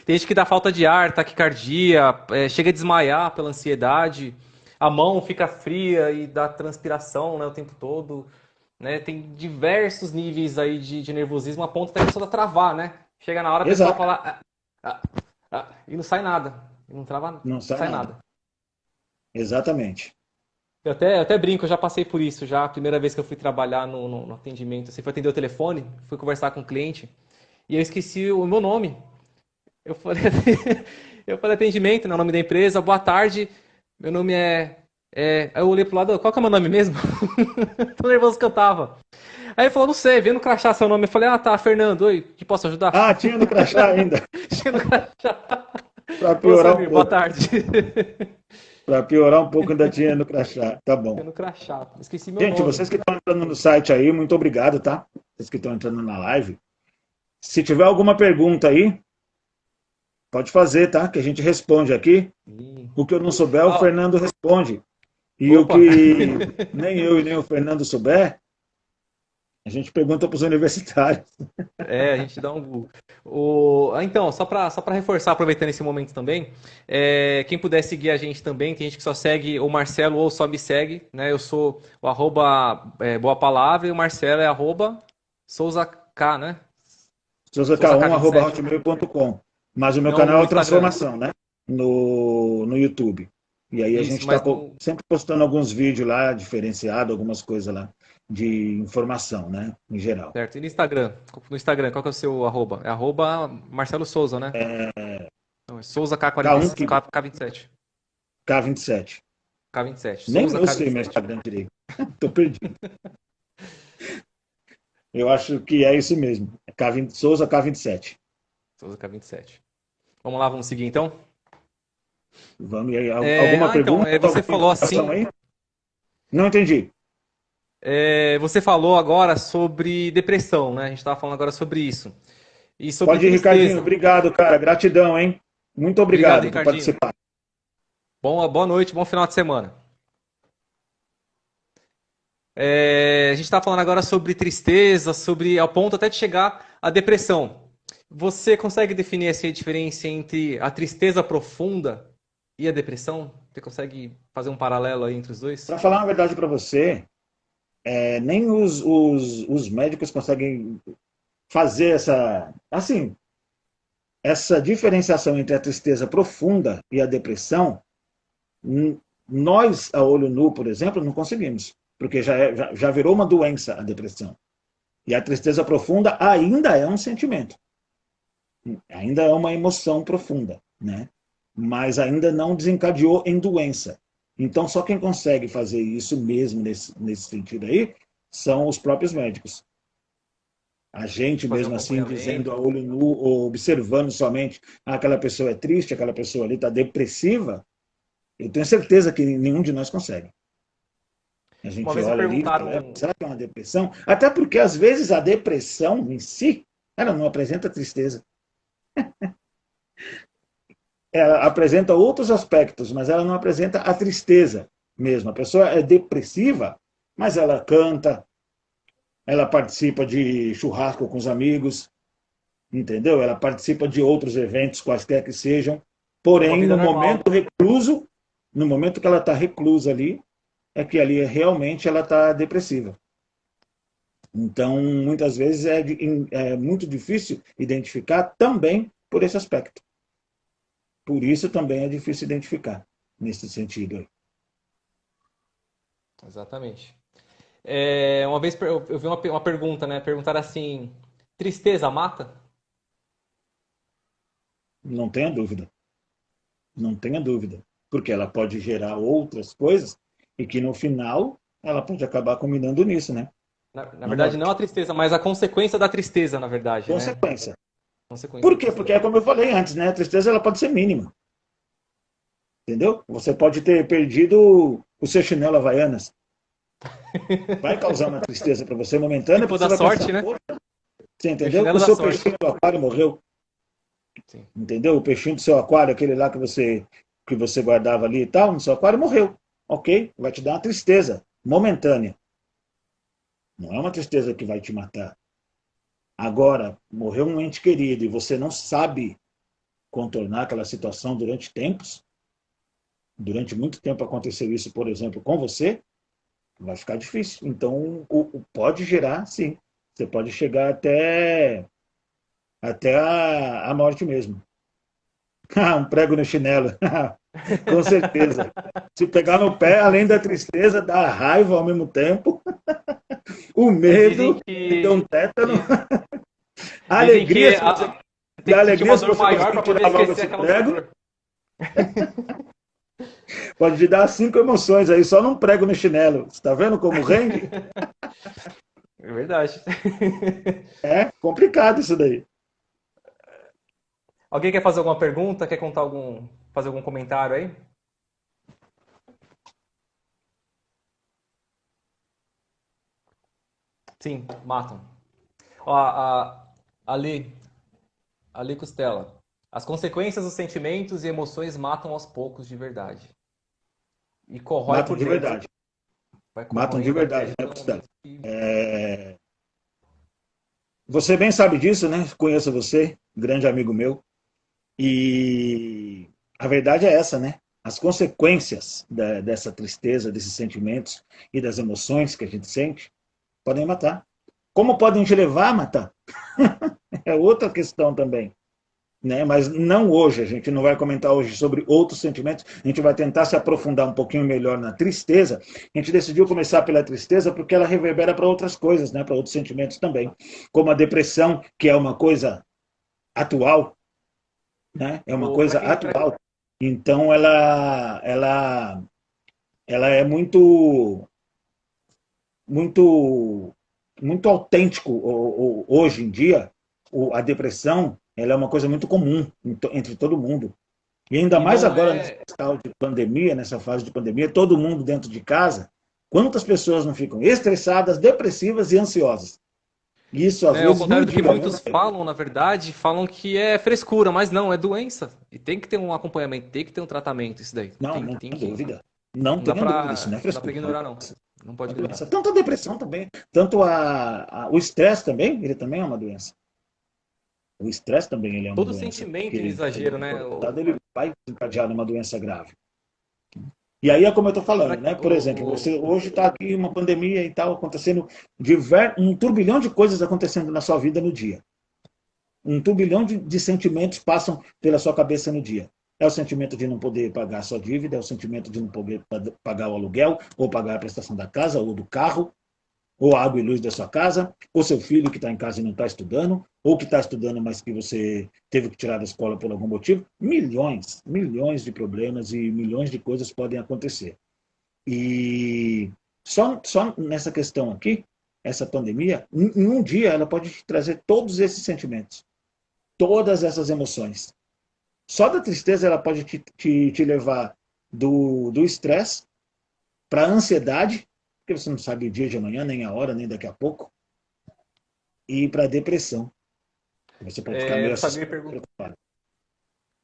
Tem gente que dá falta de ar, taquicardia, chega a desmaiar pela ansiedade, a mão fica fria e dá transpiração, né, o tempo todo, né? Tem diversos níveis aí de nervosismo a ponto da pessoa travar, né? Chega na hora a pessoa Exato. fala e não sai nada, e não trava, não Não sai sai nada. nada. Exatamente. Eu até brinco, eu já passei por isso já. A primeira vez que eu fui trabalhar no atendimento, assim, fui atender o telefone, fui conversar com o cliente e eu esqueci o meu nome. Eu falei, eu falei atendimento, né, o nome da empresa, boa tarde, meu nome Aí eu olhei pro lado, qual que é o meu nome mesmo? Tão nervoso que eu tava. Aí ele falou, não sei, vem no crachá seu nome. Eu falei, ah tá, Fernando, oi, que posso ajudar? Ah, tinha no crachá ainda, Tinha no crachá. para Ô piorar um Samir, boa pouco. tarde. Para piorar um pouco, ainda tinha no crachá. Tá Tinha bom. no crachá, esqueci meu Gente, nome. vocês que estão entrando no site aí, muito obrigado, tá? Vocês que estão entrando na live. Se tiver alguma pergunta aí, pode fazer, tá? Que a gente responde aqui. Ih. O que eu não souber, o Ó, Fernando responde. E o opa! que nem eu e nem o Fernando souber, a gente pergunta para os universitários. A gente dá um Google. Então, só para reforçar, aproveitando esse momento também, quem puder seguir a gente também, tem gente que só segue o Marcelo ou só me segue, né? Eu sou o arroba Boa Palavra e o Marcelo é arroba Souza K, né? Souza K27. souzak1@hotmail.com. Mas o meu Não canal no é Instagram. Transformação, né? No YouTube. E aí a gente Isso, está mas no. sempre postando alguns vídeos lá, diferenciado, algumas coisas lá de informação, né? Em geral. Certo. E no Instagram? No Instagram, qual que é o seu arroba? É arroba Marcelo Souza, né? Não, é Souza K40, K1 que K27. K27. K27. Nem Souza eu sei meu K27. Instagram direito. Tô perdido. Eu acho que é isso mesmo. É K20, Souza K27. Souza K27. Vamos lá, vamos seguir então? Vamos aí. Alguma Então, pergunta? você Alguma falou informação assim, aí? Não entendi. você falou agora sobre depressão, né? A gente estava falando agora sobre isso. E sobre Pode ir, Ricardinho. tristeza. Obrigado, cara. Gratidão, hein? Muito Obrigado, obrigado por Ricardinho. participar. Boa noite, bom final de semana. A gente está falando agora sobre tristeza, sobre ao ponto até de chegar à depressão. Você consegue definir assim, a diferença entre a tristeza profunda e a depressão? Você consegue fazer um paralelo aí entre os dois? Para falar uma verdade para você, nem os médicos conseguem fazer essa diferenciação entre a tristeza profunda e a depressão. Nós, a olho nu, por exemplo, não conseguimos, porque já virou uma doença a depressão. E a tristeza profunda ainda é um sentimento, ainda é uma emoção profunda, né? Mas ainda não desencadeou em doença. Então, só quem consegue fazer isso mesmo nesse sentido aí são os próprios médicos. A gente Fazer um mesmo assim, dizendo acompanhamento. a olho nu, ou observando somente aquela pessoa é triste, aquela pessoa ali está depressiva, eu tenho certeza que nenhum de nós consegue. A Uma gente vez me olha ali e fala, perguntaram. será que é uma depressão? Até porque, às vezes, a depressão em si, ela não apresenta tristeza. Ela apresenta outros aspectos, mas ela não apresenta a tristeza mesmo. A pessoa é depressiva, mas ela canta, ela participa de churrasco com os amigos, entendeu? Ela participa de outros eventos, quaisquer que sejam. Uma Porém, vida no normal. momento recluso, no momento que ela está reclusa ali, é que ali realmente ela está depressiva. Então, muitas vezes é muito difícil identificar também por esse aspecto. Por isso também é difícil identificar nesse sentido aí. Exatamente. Uma vez eu vi uma pergunta, né? Perguntaram assim: tristeza mata? Não tenha dúvida. Não tenha dúvida. Porque ela pode gerar outras coisas e que no final ela pode acabar combinando nisso, né? Na Na verdade, não a morte. tristeza, mas a consequência da tristeza, na verdade, né? Consequência. Consequência Por da quê? Porque tristeza. é como eu falei antes, né? A tristeza ela pode ser mínima. Entendeu? Você pode ter perdido o seu chinelo Havaianas. Vai causar uma tristeza para você Se momentânea, for porque da você vai sorte, pensar, né? pô, você Meu entendeu? O chinelo da seu sorte. peixinho do aquário morreu. Sim. Entendeu? O peixinho do seu aquário, aquele lá que você guardava ali e tal, no seu aquário, morreu. Ok? Vai te dar uma tristeza momentânea. Não é uma tristeza que vai te matar. Agora, morreu um ente querido e você não sabe contornar aquela situação durante tempos, durante muito tempo aconteceu isso, por exemplo, com você, vai ficar difícil. Então, pode gerar, sim. Você pode chegar até a morte mesmo. Um prego no chinelo. Com certeza. Se pegar no pé, além da tristeza, dá raiva ao mesmo tempo, o Dizem medo de ter um que, tétano, a dizem alegria, que se você, e tem a que sentir uma alegria se dor você maior conseguir para poder tirar logo esquecer esse aquela outra prego, dor. pode te dar 5 emoções aí, só num prego no chinelo. Você está vendo como rende? É verdade. É complicado isso daí. Alguém quer fazer alguma pergunta? Quer contar fazer algum comentário aí? Sim, matam. Ó, ali, ali Costela. As consequências dos sentimentos e emoções matam aos poucos de verdade. E corrói Matam por de dentro. verdade. Vai Matam de corroendo até verdade, né, chegar um Costela? momento que. Você bem sabe disso, né? Conheço você, grande amigo meu. E a verdade é essa, né? As consequências dessa tristeza, desses sentimentos e das emoções que a gente sente podem matar. Como podem te levar a matar? É outra questão também. Né? Mas não hoje, a gente não vai comentar hoje sobre outros sentimentos, a gente vai tentar se aprofundar um pouquinho melhor na tristeza. A gente decidiu começar pela tristeza porque ela reverbera para outras coisas, né? Para outros sentimentos também, como a depressão, que é uma coisa atual, né? É uma Pra coisa quem, atual. Então ela é muito muito autêntico hoje em dia. A depressão ela é uma coisa muito comum entre todo mundo. E ainda e mais não agora nessa é. tal de pandemia, nessa fase de pandemia, todo mundo dentro de casa. Quantas pessoas não ficam estressadas, depressivas e ansiosas? E isso às Né, ao vezes contrário num do que dia, né? muitos falam, na verdade, falam que é frescura, mas não, é doença. E tem que ter um acompanhamento, tem que ter um tratamento, isso daí. Não, Tem, não tem tenha que. dúvida. Não Não dá tenha dúvida, isso não é não dá pra frescura. ignorar, não. Não É pode uma ignorar. doença. Tanto a depressão também, tanto o estresse também, ele também é uma doença. O estresse também ele é uma Todo doença, sentimento em porque exagero, né? ele vai desencadear numa doença grave. E aí é como eu estou falando, Pra- né? Por exemplo, o- você hoje está aqui uma pandemia e tal acontecendo, um turbilhão de coisas acontecendo na sua vida no dia. Um turbilhão de sentimentos passam pela sua cabeça no dia. É o sentimento de não poder pagar a sua dívida, é o sentimento de não poder pagar o aluguel, ou pagar a prestação da casa, ou do carro, ou a água e luz da sua casa, ou seu filho que está em casa e não está estudando, ou que está estudando, mas que você teve que tirar da escola por algum motivo. Milhões, milhões de problemas e milhões de coisas podem acontecer. E só nessa questão aqui, essa pandemia, em um dia ela pode te trazer todos esses sentimentos, todas essas emoções. Só da tristeza ela pode te levar do estresse para a ansiedade, porque você não sabe o dia de amanhã, nem a hora, nem daqui a pouco, e para a depressão. Você pode ficar meio o assustado, preocupado.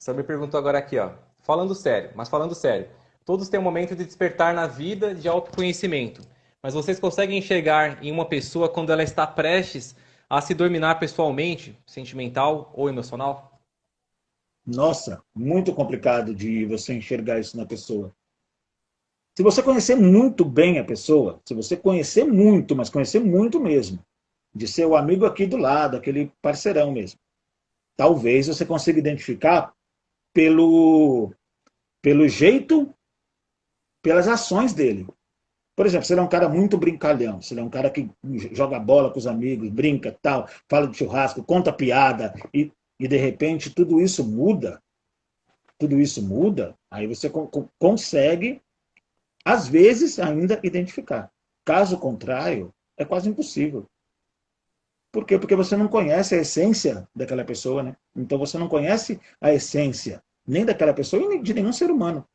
Samir perguntou agora aqui, ó. Falando sério, mas falando sério. Todos têm um momento de despertar na vida de autoconhecimento. Mas vocês conseguem enxergar em uma pessoa quando ela está prestes a se dominar pessoalmente, sentimental ou emocional? Nossa, muito complicado de você enxergar isso na pessoa. Se você conhecer muito bem a pessoa, se você conhecer muito, mas conhecer muito mesmo, de ser o amigo aqui do lado, aquele parceirão mesmo, talvez você consiga identificar pelo, pelo jeito, pelas ações dele. Por exemplo, se ele é um cara muito brincalhão, se ele é um cara que joga bola com os amigos, brinca, tal, fala de churrasco, conta piada, e de repente tudo isso muda, aí você consegue, às vezes, ainda identificar. Caso contrário, é quase impossível. Por quê? Porque você não conhece a essência daquela pessoa, né? Então você não conhece a essência nem daquela pessoa e nem de nenhum ser humano.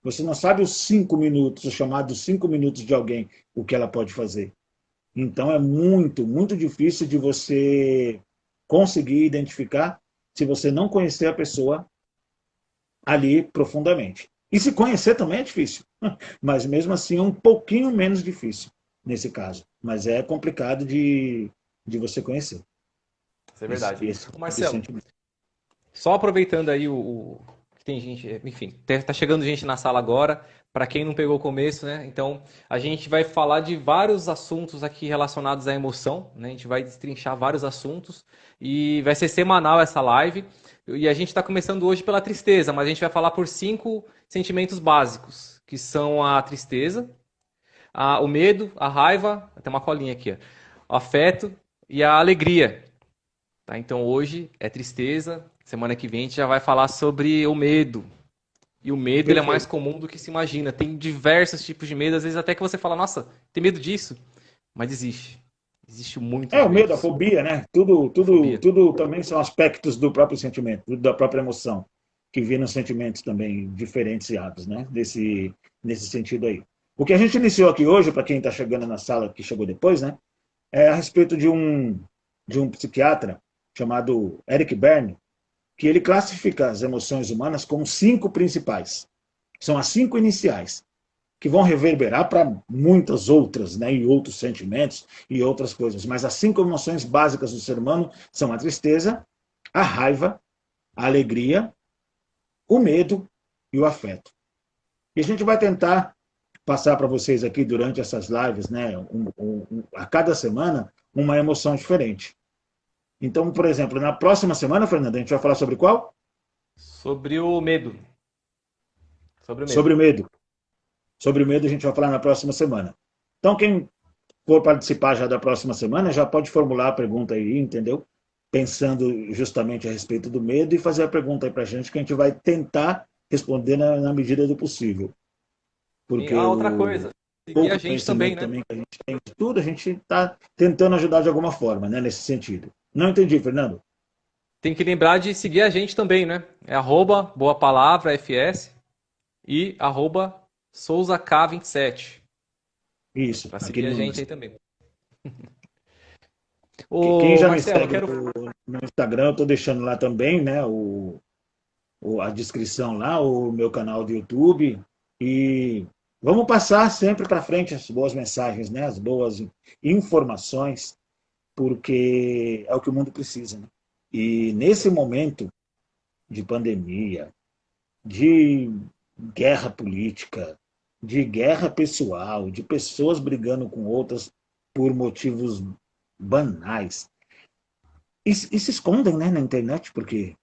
Você não sabe os 5 minutos, os chamados 5 minutos de alguém, o que ela pode fazer. Então é muito, muito difícil de você conseguir identificar se você não conhecer a pessoa ali profundamente. E se conhecer também é difícil, mas mesmo assim é um pouquinho menos difícil nesse caso. Mas é complicado de você conhecer Isso é verdade. esse Ô tipo de Marcelo, sentimento. Só aproveitando aí que tem gente, enfim, tá chegando gente na sala agora. Para quem não pegou o começo, né? Então, a gente vai falar de vários assuntos aqui relacionados à emoção, né? A gente vai destrinchar vários assuntos e vai ser semanal essa live. E a gente está começando hoje pela tristeza, mas a gente vai falar por 5 sentimentos básicos, que são a tristeza, o medo, a raiva, tem uma colinha aqui, ó, o afeto e a alegria. Tá? Então hoje é tristeza, semana que vem a gente já vai falar sobre o medo. E o medo ele é mais Perfeito. comum do que se imagina. Tem diversos tipos de medo, às vezes até que você fala, nossa, tem medo disso? Mas existe. Existem muitos É o medo, a medos. fobia, né? Fobia. Tudo também são aspectos do próprio sentimento, da própria emoção, que viram sentimentos também diferenciados, né? Nesse sentido aí. O que a gente iniciou aqui hoje, para quem está chegando na sala, que chegou depois, né? É a respeito de um psiquiatra chamado Eric Berne, que ele classifica as emoções humanas como 5 principais. São as 5 iniciais, que vão reverberar para muitas outras, né, e outros sentimentos e outras coisas. Mas as 5 emoções básicas do ser humano são a tristeza, a raiva, a alegria, o medo e o afeto. E a gente vai tentar passar para vocês aqui durante essas lives, né, a cada semana, uma emoção diferente. Então, por exemplo, na próxima semana, Fernanda, a gente vai falar sobre qual? Sobre o medo. Sobre o medo. Sobre o medo. Sobre o medo a gente vai falar na próxima semana. Então, quem for participar já da próxima semana, já pode formular a pergunta aí, entendeu? Pensando justamente a respeito do medo e fazer a pergunta aí para a gente, que a gente vai tentar responder na medida do possível. E Porque outra o coisa, seguir a pouco gente também, conhecimento né? também que a gente tem de tudo, a gente está tentando ajudar de alguma forma, né, nesse sentido. Não entendi, Fernando? Tem que lembrar de seguir a gente também, né? É arroba Boa Palavra FS e arroba SouzaK27. Isso, Para aqui seguir a gente aí também. quem Ô, já me Marcelo, eu segue quero. no Instagram, eu estou deixando lá também, né, a descrição lá, o meu canal do YouTube. E vamos passar sempre para frente as boas mensagens, né? As boas informações, porque é o que o mundo precisa. Né? E nesse momento de pandemia, de guerra política, de guerra pessoal, de pessoas brigando com outras por motivos banais, e se escondem, né, na internet, porque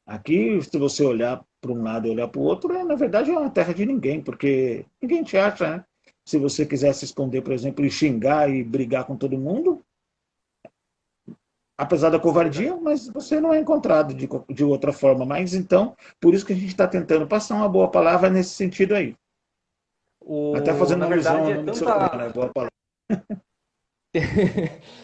aqui, se você olhar para um lado e olhar para o outro, na verdade é uma terra de ninguém, porque ninguém te acha, né? Se você quiser se esconder, por exemplo, e xingar e brigar com todo mundo, apesar da Isso é verdade. covardia, mas você não é encontrado de outra forma. Mas então, por isso que a gente está tentando passar uma boa palavra nesse sentido aí. Até fazendo Na uma alusão verdade, ao é nome do seu canal, tanta. né? Boa palavra.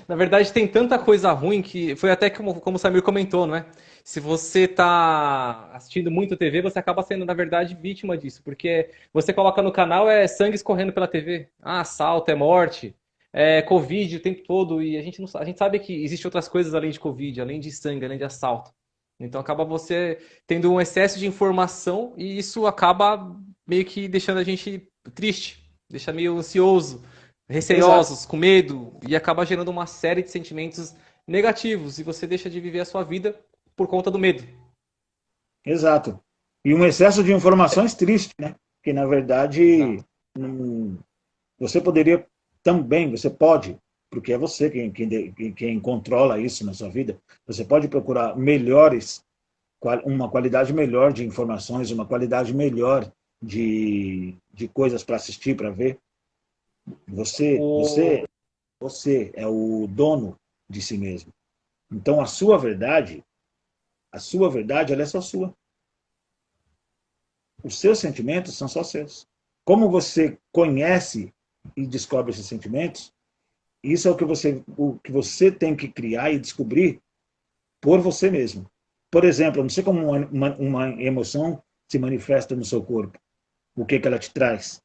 Na verdade, tem tanta coisa ruim que foi até como o Samir comentou, não é? Se você tá assistindo muito TV, você acaba sendo, na verdade, vítima disso, porque você coloca no canal é sangue escorrendo pela TV. Ah, assalto, é morte, é Covid o tempo todo, e a gente não, a gente sabe que existe outras coisas além de Covid, além de sangue, além de assalto. Então acaba você tendo um excesso de informação e isso acaba meio que deixando a gente triste, deixa meio ansioso, Exato, receosos, com medo, e acaba gerando uma série de sentimentos negativos, e você deixa de viver a sua vida por conta do medo. exato. E um excesso de informações triste, né? Que na verdade Exato. não, você poderia também, você pode, porque é você quem controla isso na sua vida, você pode procurar uma qualidade melhor de informações, uma qualidade melhor de coisas para assistir, para ver. Você, O... você, você é o dono de si mesmo. Então a sua verdade, ela é só sua. Os seus sentimentos são só seus. Como você conhece e descobre esses sentimentos, isso é o que você tem que criar e descobrir por você mesmo. Por exemplo, eu não sei como uma emoção se manifesta no seu corpo, o que, que ela te traz,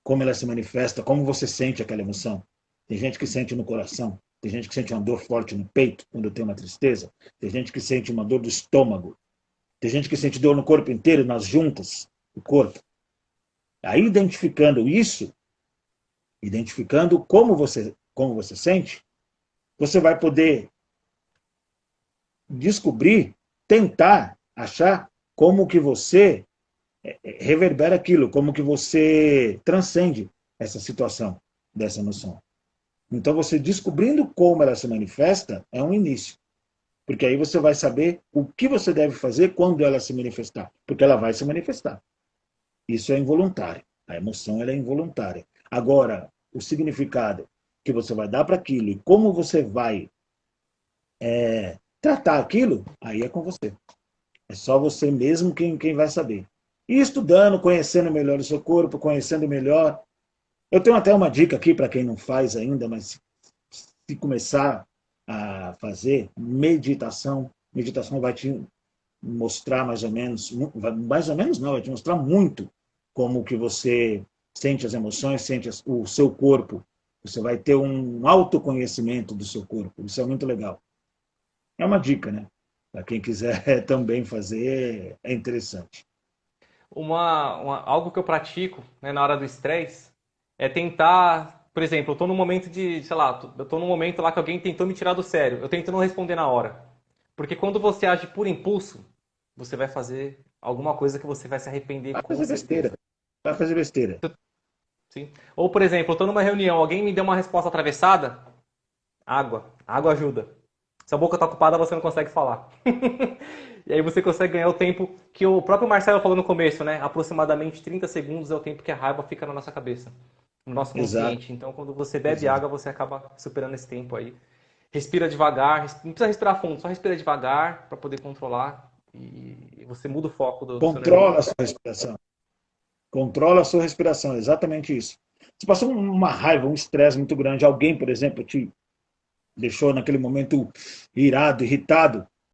como ela se manifesta, como você sente aquela emoção. Tem gente que sente no coração, tem gente que sente uma dor forte no peito quando tem uma tristeza, tem gente que sente uma dor do estômago, tem gente que sente dor no corpo inteiro, nas juntas do corpo. Aí, identificando isso, identificando como você sente, você vai poder descobrir tentar achar como que você reverbera aquilo, como que você transcende essa situação dessa emoção. Então, você descobrindo como ela se manifesta é um início. Porque aí você vai saber o que você deve fazer quando ela se manifestar. Porque ela vai se manifestar. Isso é involuntário. A emoção ela é involuntária. Agora, o significado que você vai dar para aquilo e como você vai tratar aquilo, aí é com você. É só você mesmo quem vai saber. E estudando, conhecendo melhor o seu corpo, conhecendo melhor. Eu tenho até uma dica aqui para quem não faz ainda, mas se começar a fazer meditação, meditação vai te mostrar mais ou menos não, vai te mostrar muito como que você sente as emoções, sente o seu corpo. Você vai ter um autoconhecimento do seu corpo. Isso é muito legal. É uma dica, né? Para quem quiser também fazer, é interessante. Algo que eu pratico, né, na hora do estresse é tentar, por exemplo, eu tô num momento de, sei lá, eu tô num momento lá que alguém tentou me tirar do sério. Eu tento não responder na hora. Porque quando você age por impulso, você vai fazer alguma coisa que você vai se arrepender Vai com fazer besteira. certeza. Vai fazer besteira. Sim. Ou, por exemplo, eu tô numa reunião, alguém me deu uma resposta atravessada, água. Água ajuda. Se a boca tá ocupada, você não consegue falar. E aí você consegue ganhar o tempo que o próprio Marcelo falou no começo, né? Aproximadamente 30 segundos é o tempo que a raiva fica na nossa cabeça, no nosso Exato, consciente. Então, quando você bebe exato. água, você acaba superando esse tempo aí. Respira devagar, não precisa respirar fundo, só respira devagar para poder controlar e você muda o foco do seu nervoso. Controla a sua respiração. Controla a sua respiração, exatamente isso. Se passou uma raiva, um estresse muito grande, alguém, por exemplo, te deixou naquele momento irado, irritado,